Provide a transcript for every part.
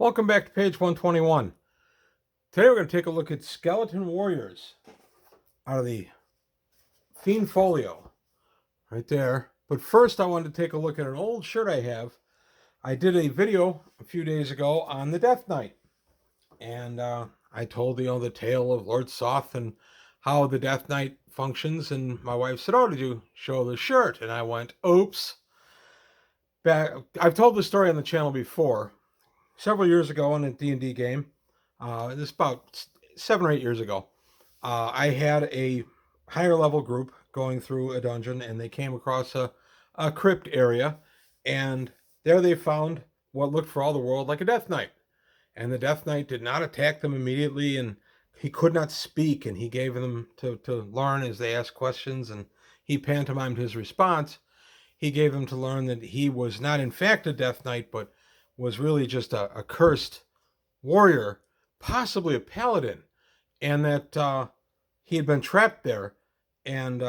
Welcome back to page 121. Today we're going to take a look at Skeleton Warriors out of the Fiend Folio, right there. But first I wanted to take a look at an old shirt I have. I did a video a few days ago on the Death Knight, and I told the tale of Lord Soth and how the Death Knight functions, and my wife said, "Oh, did you show the shirt?" And I went, "Oops." I've told this story on the channel before. Several years ago in a D&D game, this is about 7 or 8 years ago, I had a higher level group going through a dungeon, and they came across a crypt area, and there they found what looked for all the world like a Death Knight. And the Death Knight did not attack them immediately, and he could not speak, and he gave them to learn as they asked questions, and he pantomimed his response. He gave them to learn that he was not in fact a Death Knight, but was really just a cursed warrior, possibly a paladin, and that he had been trapped there, and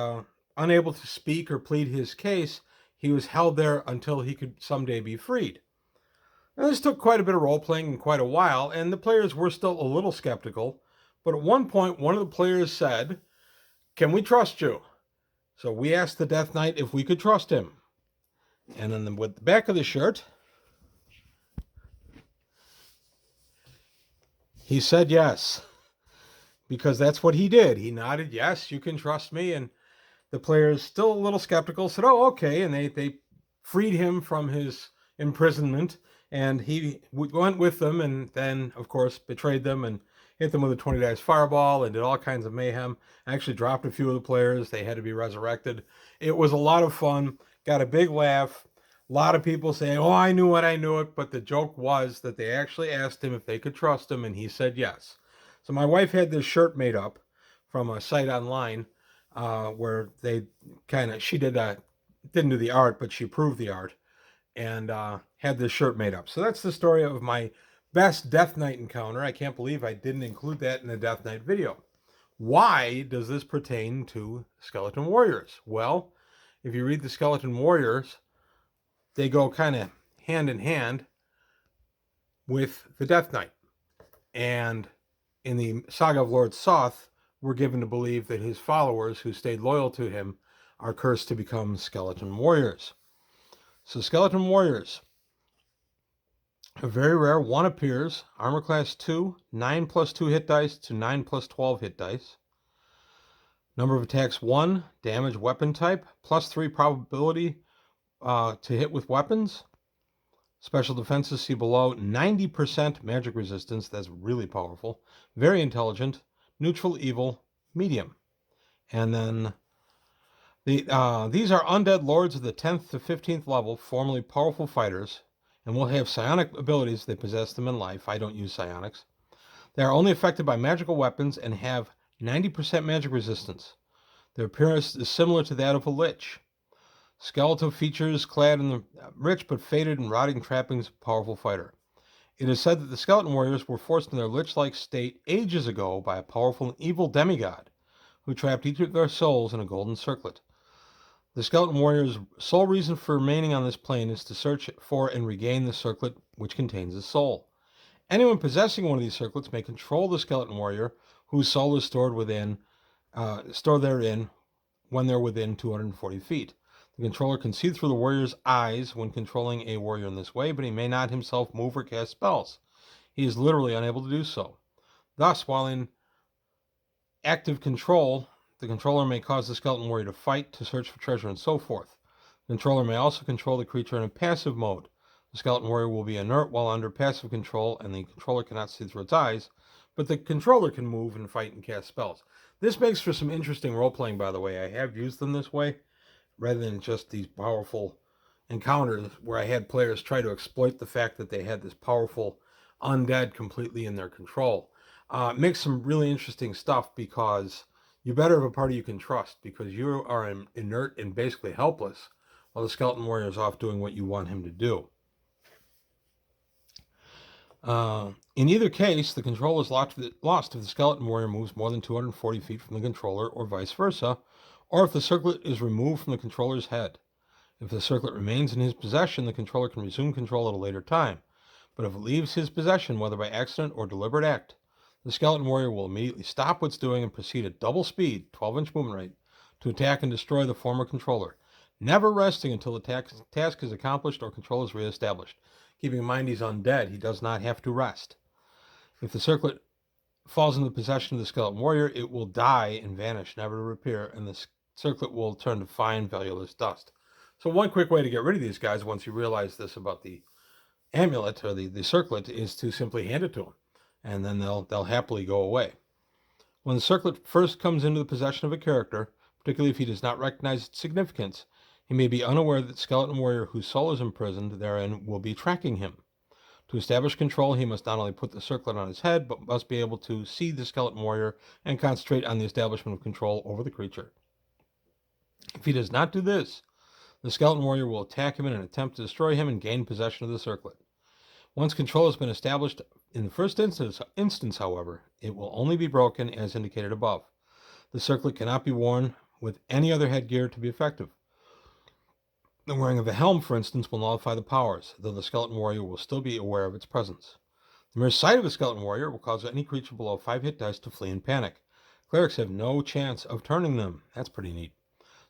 unable to speak or plead his case, he was held there until he could someday be freed. Now, this took quite a bit of role-playing and quite a while, and the players were still a little skeptical, but at one point, one of the players said, "Can we trust you?" So we asked the Death Knight if we could trust him. And then with the back of the shirt, he said yes, because that's what he did. He nodded, "Yes, you can trust me." And the players, still a little skeptical, said, "Oh, okay." And they freed him from his imprisonment, and he went with them, and then, of course, betrayed them and hit them with a 20 dice fireball and did all kinds of mayhem. Actually dropped a few of the players. They had to be resurrected. It was a lot of fun. Got a big laugh. A lot of people saying, "Oh, I knew it," but the joke was that they actually asked him if they could trust him, and he said yes. So my wife had this shirt made up from a site online where she didn't do the art, but she approved the art, and had this shirt made up. So that's the story of my best Death Knight encounter. I can't believe I didn't include that in the Death Knight video. Why does this pertain to Skeleton Warriors? Well, if you read the Skeleton Warriors, they go kind of hand in hand with the Death Knight. And in the saga of Lord Soth, we're given to believe that his followers who stayed loyal to him are cursed to become Skeleton Warriors. So Skeleton Warriors, a very rare, one appears, armor class 2, 9+2 hit dice to 9+12 hit dice. Number of attacks 1, damage weapon type, +3 probability to hit with weapons. Special defenses see below. 90% magic resistance, that's really powerful. Very intelligent, neutral, evil, medium. And then these are undead lords of the 10th to 15th level, formerly powerful fighters, and will have psionic abilities. They possess them in life. I don't use psionics. They are only affected by magical weapons and have 90% magic resistance. Their appearance is similar to that of a lich. Skeletal features, clad in the rich but faded and rotting trappings of a powerful fighter. It is said that the Skeleton Warriors were forced in their lich-like state ages ago by a powerful and evil demigod who trapped each of their souls in a golden circlet. The Skeleton Warriors' sole reason for remaining on this plane is to search for and regain the circlet which contains his soul. Anyone possessing one of these circlets may control the Skeleton Warrior, whose soul is stored therein when they're within 240 feet. The controller can see through the warrior's eyes when controlling a warrior in this way, but he may not himself move or cast spells. He is literally unable to do so. Thus, while in active control, the controller may cause the skeleton warrior to fight, to search for treasure, and so forth. The controller may also control the creature in a passive mode. The skeleton warrior will be inert while under passive control, and the controller cannot see through its eyes, but the controller can move and fight and cast spells. This makes for some interesting role-playing, by the way. I have used them this way, rather than just these powerful encounters where I had players try to exploit the fact that they had this powerful undead completely in their control. It makes some really interesting stuff, because you better have a party you can trust, because you are inert and basically helpless while the skeleton warrior is off doing what you want him to do. In either case, the control is lost if the skeleton warrior moves more than 240 feet from the controller, or vice versa, or if the circlet is removed from the controller's head. If the circlet remains in his possession, the controller can resume control at a later time. But if it leaves his possession, whether by accident or deliberate act, the skeleton warrior will immediately stop what's doing and proceed at double speed, 12-inch movement rate, to attack and destroy the former controller, never resting until the task is accomplished or control is reestablished. Keeping in mind he's undead, he does not have to rest. If the circlet falls into the possession of the skeleton warrior, it will die and vanish, never to reappear, and the circlet will turn to fine, valueless dust. So one quick way to get rid of these guys, once you realize this about the amulet or the circlet, is to simply hand it to them, and then they'll happily go away. When the circlet first comes into the possession of a character, particularly if he does not recognize its significance, he may be unaware that the skeleton warrior whose soul is imprisoned therein will be tracking him. To establish control, he must not only put the circlet on his head, but must be able to see the skeleton warrior and concentrate on the establishment of control over the creature. If he does not do this, the skeleton warrior will attack him in an attempt to destroy him and gain possession of the circlet. Once control has been established in the first instance, however, it will only be broken as indicated above. The circlet cannot be worn with any other headgear to be effective. The wearing of a helm, for instance, will nullify the powers, though the skeleton warrior will still be aware of its presence. The mere sight of a skeleton warrior will cause any creature below 5 hit dice to flee in panic. Clerics have no chance of turning them. That's pretty neat.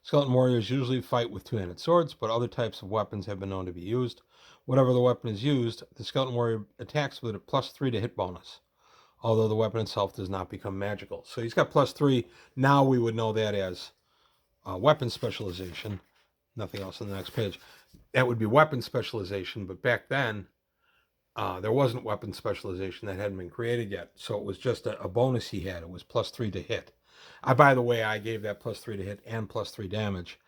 Skeleton warriors usually fight with two-handed swords, but other types of weapons have been known to be used. Whatever the weapon is used, the skeleton warrior attacks with a +3 to hit bonus, although the weapon itself does not become magical. So he's got +3. Now we would know that as weapon specialization. Nothing else on the next page. That would be weapon specialization, but back then, there wasn't weapon specialization. That hadn't been created yet. So it was just a bonus he had. It was +3 to hit. By the way, I gave that +3 to hit and +3 damage.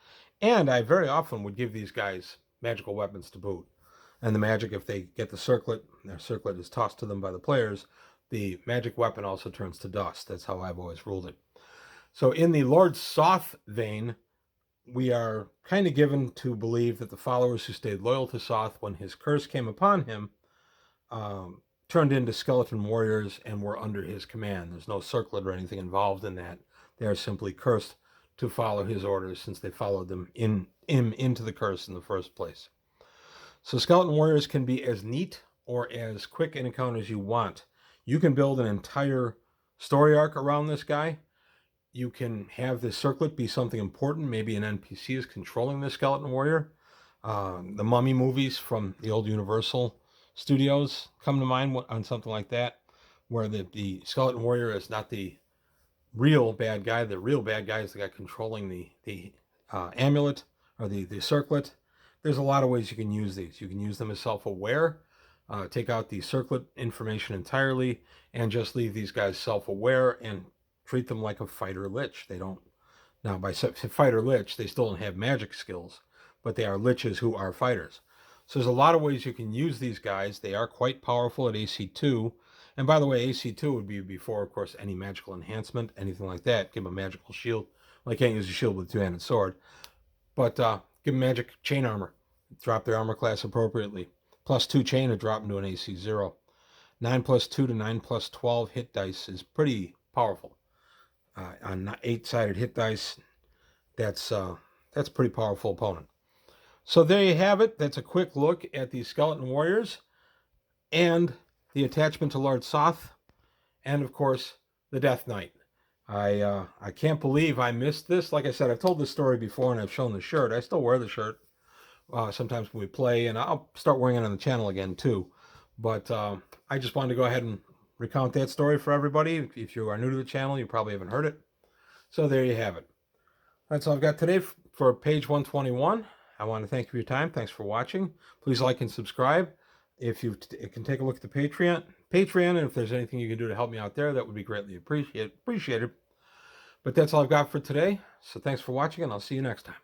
And I very often would give these guys magical weapons to boot. And the magic, if they get the circlet, their circlet is tossed to them by the players, the magic weapon also turns to dust. That's how I've always ruled it. So in the Lord Soth vein, we are kind of given to believe that the followers who stayed loyal to Soth when his curse came upon him turned into skeleton warriors and were under his command. There's no circlet or anything involved in that. They are simply cursed to follow his orders since they followed them into the curse in the first place. So skeleton warriors can be as neat or as quick an encounter as you want. You can build an entire story arc around this guy. You can have the circlet be something important. Maybe an NPC is controlling the skeleton warrior. The Mummy movies from the old Universal Studios come to mind on something like that, where the skeleton warrior is not the real bad guy. The real bad guy is the guy controlling the amulet or the circlet. There's a lot of ways you can use these. You can use them as self-aware, take out the circlet information entirely, and just leave these guys self-aware and treat them like a fighter lich. They don't, now by fighter lich, they still don't have magic skills, but they are liches who are fighters. So there's a lot of ways you can use these guys. They are quite powerful at AC 2. And by the way, AC 2 would be before, of course, any magical enhancement, anything like that. Give them a magical shield. Well, I can't use a shield with a two-handed sword, but give them magic chain armor. Drop their armor class appropriately. +2 chain to drop into an AC 0. 9 +2 to 9 +12 hit dice is pretty powerful. On 8-sided hit dice, that's a pretty powerful opponent. So there you have it. That's a quick look at the skeleton warriors and the attachment to Lord Soth, and of course the Death Knight. I can't believe I missed this. Like I said, I've told this story before and I've shown the shirt. I still wear the shirt sometimes when we play, and I'll start wearing it on the channel again too. But I just wanted to go ahead and recount that story for everybody. If you are new to the channel, you probably haven't heard it. So there you have it. That's all I've got today for page 121. I want to thank you for your time. Thanks for watching. Please like and subscribe. If you can take a look at the Patreon, and if there's anything you can do to help me out there, that would be greatly appreciated. But that's all I've got for today. So thanks for watching, and I'll see you next time.